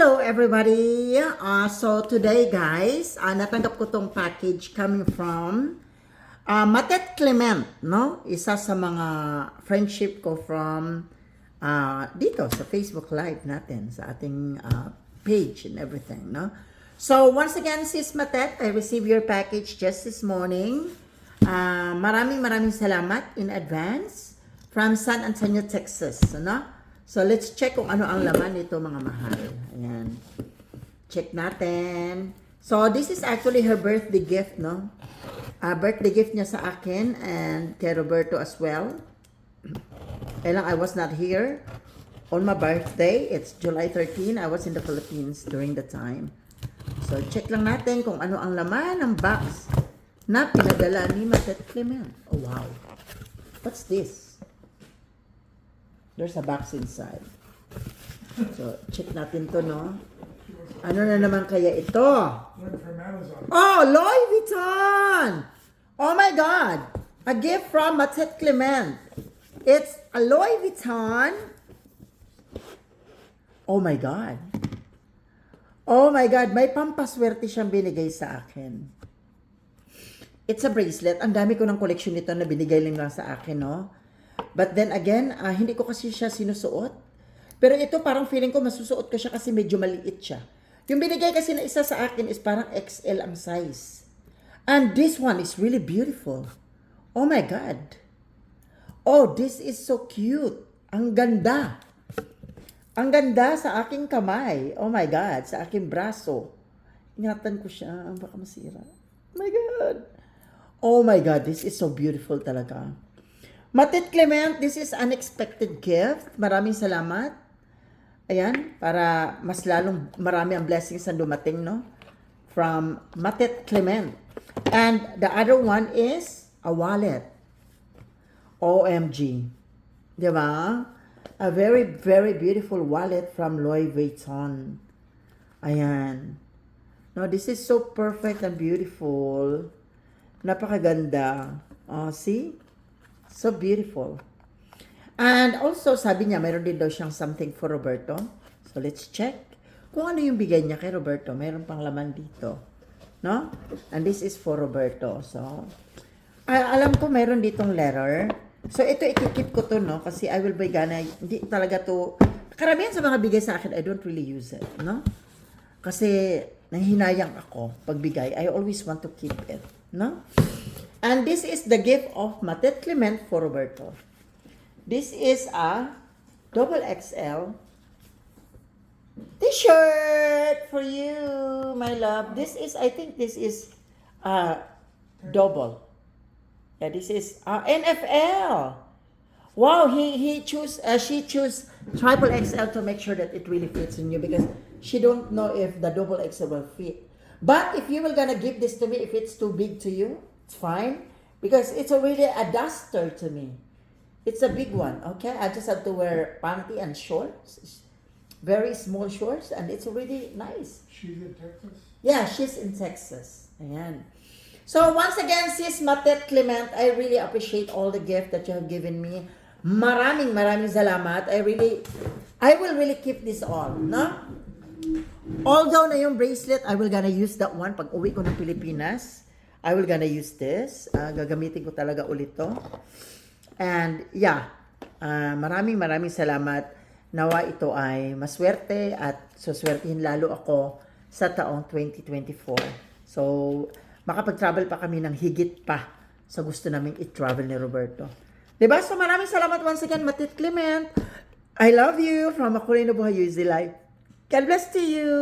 Hello everybody! So today guys, natanggap ko tong package coming from Matet Clement, no? Isa sa mga friendship ko from dito sa Facebook Live natin, sa ating page and everything, no? So once again, Sis Matet, I received your package just this morning. Maraming salamat in advance from San Antonio, Texas, no? So, let's check kung ano ang laman nito, mga mahal. Ayan. Check natin. So, this is actually her birthday gift, no? Birthday gift niya sa akin and kay Roberto as well. Kailang I was not here on my birthday. It's July 13. I was in the Philippines during the time. So, check lang natin kung ano ang laman ng box na pinadala ni Matet Clement. Oh, wow. What's this? There's a box inside. So, check natin to, no? Ano na naman kaya ito? Oh, Louis Vuitton! Oh my God! A gift from Matet Clement. It's a Louis Vuitton. Oh my God. Oh my God, may pampaswerte siyang binigay sa akin. It's a bracelet. Ang dami ko ng collection nito na binigay lang sa akin, no? But then again, hindi ko kasi siya sinusuot. Pero ito parang feeling ko masusuot ko siya kasi medyo maliit siya. Yung binigay kasi na isa sa akin is parang XL ang size. And this one is really beautiful. Oh my God. Oh, this is so cute. Ang ganda. Ang ganda sa aking kamay. Oh my God, sa aking braso. Ingatan ko siya, baka masira. Oh my God. Oh my God, this is so beautiful talaga. Matet Clement, this is unexpected gift. Maraming salamat. Ayan, para mas lalong marami ang blessings na dumating, no? From Matet Clement. And the other one is a wallet. OMG. Diba? A very beautiful wallet from Louis Vuitton. Ayan. No, this is so perfect and beautiful. Napakaganda. Oh, see? So beautiful. And also, sabi niya, mayroon din daw siyang something for Roberto. So, let's check. Kung ano yung bigay niya kay Roberto, mayroon pang laman dito. No? And this is for Roberto. So, alam ko mayroon ditong letter. So, ito, ikikip ko to, no? Kasi I will be gonna, hindi talaga to, karamihan sa mga bigay sa akin, I don't really use it, no? Kasi, nahihinayang ako pagbigay. I always want to keep it, no? And this is the gift of Matet Clement for Roberto. This is a double XL t-shirt for you, my love. This is, I think this is double. Yeah, this is NFL. Wow, she choose triple XL to make sure that it really fits in you because she don't know if the double XL will fit. But if you were gonna give this to me, if it's too big to you, it's fine because it's already a duster to me. It's a big one, okay? I just have to wear panty and shorts, very small shorts, and it's already nice. She's in Texas? Yeah, she's in Texas. Ayan. So once again, Sis Matet Clement, I really appreciate all the gift that you have given me. Maraming salamat. I will really keep this all, no? Although na yung bracelet, I will gonna use that one pag uwi ko ng Pilipinas. I will gonna use this. Gagamitin ko talaga ulit to. And yeah, maraming salamat. Nawa ito ay maswerte at suswertihin lalo ako sa taong 2024. So, makapag-travel pa kami ng higit pa sa gusto naming i-travel ni Roberto. Diba? So, maraming salamat once again, Matet Clement. I love you from Makulino Buhay Easy Life. God bless to you.